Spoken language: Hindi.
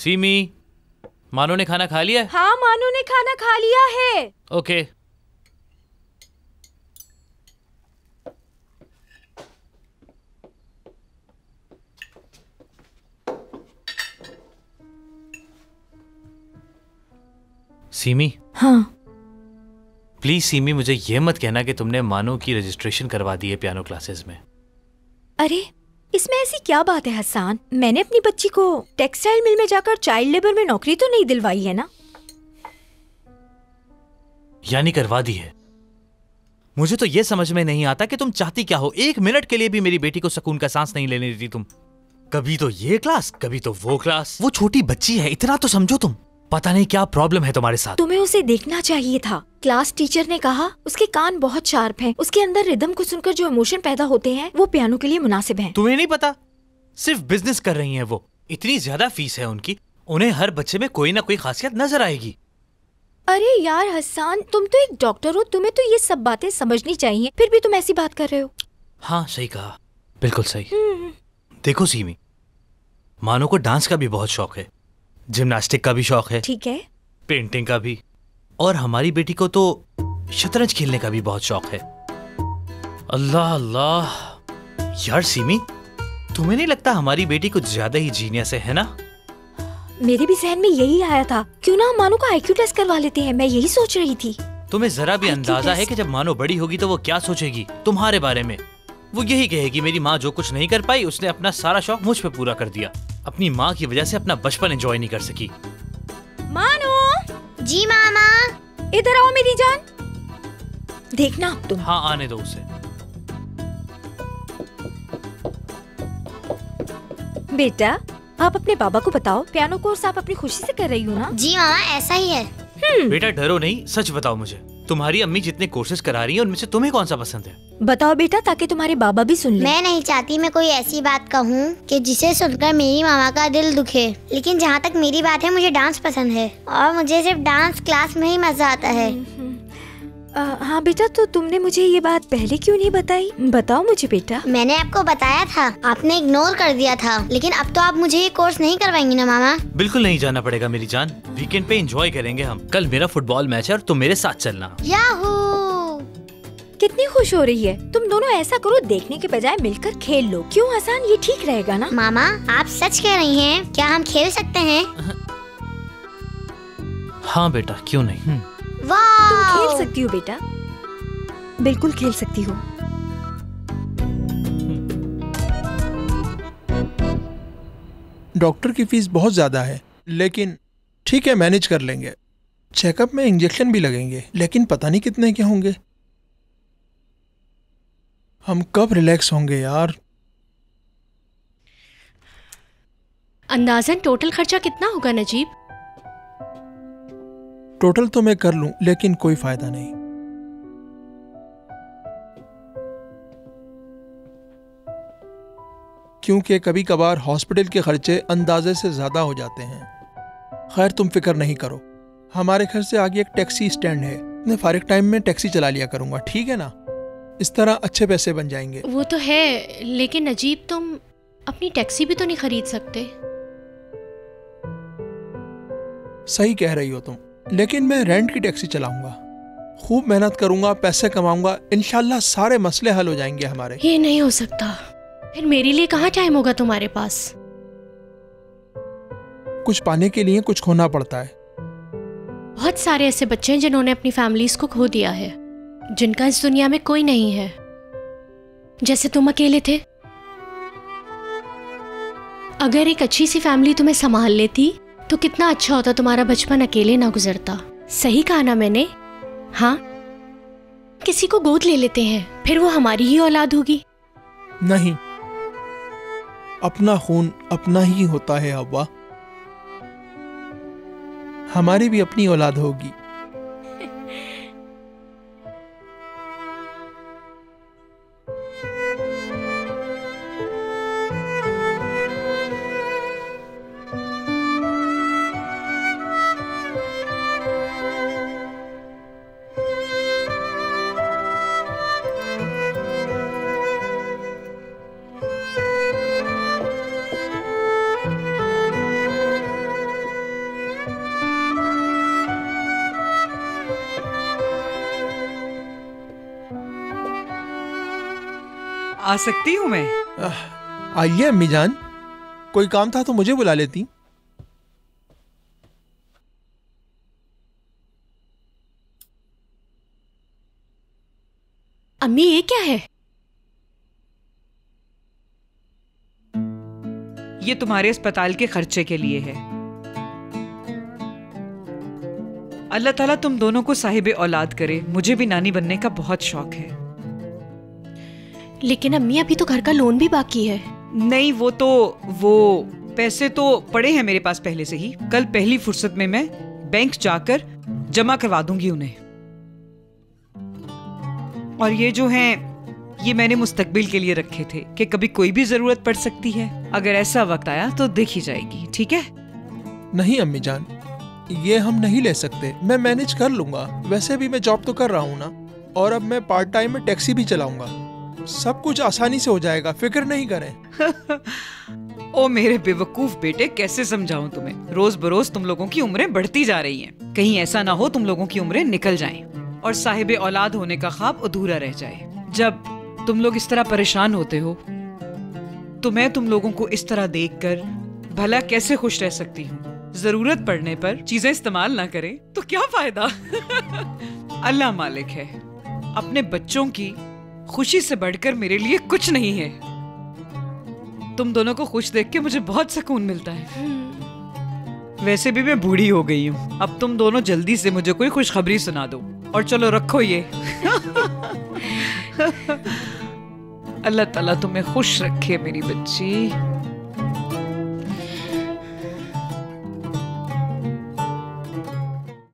सीमी, मानो ने खाना खा लिया है? हाँ, मानो ने खाना खा लिया है। ओके। सीमी। हाँ। प्लीज सीमी, मुझे ये मत कहना कि तुमने मानो की रजिस्ट्रेशन करवा दी है पियानो क्लासेस में। अरे इसमें ऐसी क्या बात है हसन? मैंने अपनी बच्ची को टेक्सटाइल मिल में जाकर चाइल्ड लेबर में नौकरी तो नहीं दिलवाई है ना? यानी करवा दी है। मुझे तो ये समझ में नहीं आता कि तुम चाहती क्या हो। 1 मिनट के लिए भी मेरी बेटी को सुकून का सांस नहीं लेने देती तुम। कभी तो ये क्लास, कभी तो वो क्लास। वो छोटी बच्ची है, इतना तो समझो तुम। पता नहीं क्या प्रॉब्लम है तुम्हारे साथ। तुम्हें उसे देखना चाहिए था। क्लास टीचर ने कहा उसके कान बहुत शार्प हैं। उसके अंदर रिदम को सुनकर जो इमोशन पैदा होते हैं वो पियानो के लिए मुनासिब हैं। तुम्हें नहीं पता, सिर्फ बिजनेस कर रही हैं वो। इतनी ज्यादा फीस है उनकी, उन्हें हर बच्चे में कोई ना कोई खासियत नजर आएगी। अरे यार हसन, तुम तो एक डॉक्टर हो, तुम्हें तो ये सब बातें समझनी चाहिए, फिर भी तुम ऐसी बात कर रहे हो। हाँ सही कहा, बिल्कुल सही। देखो सीमी, मानो को डांस का भी बहुत शौक है, जिम्नास्टिक का भी शौक है, ठीक है, पेंटिंग का भी, और हमारी बेटी को तो शतरंज खेलने का भी बहुत शौक है। अल्लाह अल्लाह। यार सीमी, तुम्हें नहीं लगता हमारी बेटी कुछ ज्यादा ही जीनियस है ना? मेरे भी जहन में यही आया था, क्यों ना मानो का आईक्यू टेस्ट करवा लेते हैं, मैं यही सोच रही थी। तुम्हें जरा भी अंदाजा है कि जब मानो बड़ी होगी तो वो क्या सोचेगी तुम्हारे बारे में? वो यही कहेगी मेरी माँ जो कुछ नहीं कर पाई उसने अपना सारा शौक मुझ पे पूरा कर दिया। अपनी माँ की वजह से अपना बचपन एंजॉय नहीं कर सकी। मानो। जी मामा। इधर आओ मेरी जान, देखना तुम। हाँ आने दो उसे। बेटा, आप अपने बाबा को बताओ पियानो कोर्स आप अपनी खुशी से कर रही हो ना? जी मामा, ऐसा ही है। बेटा डरो नहीं, सच बताओ मुझे, तुम्हारी अम्मी जितने कोर्सेज करा रही हैं उनमें से तुम्हें कौन सा पसंद है? बताओ बेटा, ताकि तुम्हारे बाबा भी सुन लें। मैं नहीं चाहती मैं कोई ऐसी बात कहूँ कि जिसे सुनकर मेरी मामा का दिल दुखे, लेकिन जहाँ तक मेरी बात है मुझे डांस पसंद है और मुझे सिर्फ डांस क्लास में ही मजा आता है। हाँ बेटा, तो तुमने मुझे ये बात पहले क्यों नहीं बताई? बताओ मुझे बेटा। मैंने आपको बताया था, आपने इग्नोर कर दिया था, लेकिन अब तो आप मुझे ये कोर्स नहीं करवाएंगी ना मामा? बिल्कुल नहीं जाना पड़ेगा मेरी जान, वीकेंड पे एंजॉय करेंगे हम। कल मेरा फुटबॉल मैच है और तुम मेरे साथ चलना। याहू! कितनी खुश हो रही है। तुम दोनों ऐसा करो, देखने के बजाय मिलकर खेल लो। क्यों हसन, ये ठीक रहेगा ना? मामा आप सच कह रही हैं? क्या हम खेल सकते हैं? हाँ बेटा, क्यों नहीं। तुम खेल सकती हो बेटा, बिल्कुल खेल सकती हो। डॉक्टर की फीस बहुत ज्यादा है, लेकिन ठीक है मैनेज कर लेंगे। चेकअप में इंजेक्शन भी लगेंगे, लेकिन पता नहीं कितने के होंगे। हम कब रिलैक्स होंगे यार? अंदाजन टोटल खर्चा कितना होगा नजीब? टोटल तो मैं कर लूं, लेकिन कोई फायदा नहीं। क्योंकि कभी कभार हॉस्पिटल के खर्चे अंदाजे से ज्यादा हो जाते हैं। खैर तुम फिक्र नहीं करो, हमारे घर से आगे एक टैक्सी स्टैंड है, मैं फारिग टाइम में टैक्सी चला लिया करूंगा, ठीक है ना? इस तरह अच्छे पैसे बन जाएंगे। वो तो है, लेकिन नजीब तुम अपनी टैक्सी भी तो नहीं खरीद सकते। सही कह रही हो तुम, लेकिन मैं रेंट की टैक्सी चलाऊंगा, खूब मेहनत करूंगा, पैसे कमाऊंगा, इंशाल्लाह सारे मसले हल हो जाएंगे हमारे। ये नहीं हो सकता, फिर मेरे लिए कहाँ टाइम होगा तुम्हारे पास? कुछ पाने के लिए कुछ खोना पड़ता है। बहुत सारे ऐसे बच्चे हैं जिन्होंने अपनी फैमिलीज को खो दिया है, जिनका इस दुनिया में कोई नहीं है, जैसे तुम अकेले थे। अगर एक अच्छी सी फैमिली तुम्हें संभाल लेती तो कितना अच्छा होता, तुम्हारा बचपन अकेले ना गुजरता। सही कहा ना मैंने? हाँ, किसी को गोद ले लेते हैं, फिर वो हमारी ही औलाद होगी। नहीं, अपना खून अपना ही होता है अब्बा, हमारी भी अपनी औलाद होगी। आ सकती हूँ मैं? आइए अम्मी जान, कोई काम था तो मुझे बुला लेती। अम्मी ये क्या है? ये तुम्हारे अस्पताल के खर्चे के लिए है। अल्लाह ताला तुम दोनों को साहिबे औलाद करे। मुझे भी नानी बनने का बहुत शौक है। लेकिन अम्मी अभी तो घर का लोन भी बाकी है। नहीं, वो पैसे तो पड़े हैं मेरे पास पहले से ही। कल पहली फुर्सत में मैं बैंक जाकर जमा करवा दूंगी उन्हें। और ये जो हैं, ये मैंने मुस्तकबिल के लिए रखे थे कि कभी कोई भी जरूरत पड़ सकती है। अगर ऐसा वक्त आया तो देखी जाएगी, ठीक है? नहीं अम्मी जान, ये हम नहीं ले सकते। मैं मैनेज कर लूंगा। वैसे भी मैं जॉब तो कर रहा हूँ ना, और अब मैं पार्ट टाइम में टैक्सी भी चलाऊंगा। सब कुछ आसानी से हो जाएगा, फिक्र नहीं करें। ओ मेरे बेवकूफ बेटे, कैसे समझाऊं तुम्हें? रोज बरोज तुम लोगों की उम्रें बढ़ती जा रही हैं। कहीं ऐसा ना हो तुम लोगों की उम्रें निकल जाएं और साहिबे औलाद होने का ख्वाब अधूरा रह जाए। जब तुम लोग इस तरह परेशान होते हो तो मैं तुम लोगों को इस तरह देखकर भला कैसे खुश रह सकती हूँ? जरूरत पड़ने पर चीजें इस्तेमाल ना करें तो क्या फायदा? अल्लाह मालिक है। अपने बच्चों की खुशी से बढ़कर मेरे लिए कुछ नहीं है। तुम दोनों को खुश देख के मुझे बहुत सुकून मिलता है। वैसे भी मैं बूढ़ी हो गई हूँ। अब तुम दोनों जल्दी से मुझे कोई खुशखबरी सुना दो। और चलो रखो ये। अल्लाह ताला तुम्हें खुश रखे मेरी बच्ची।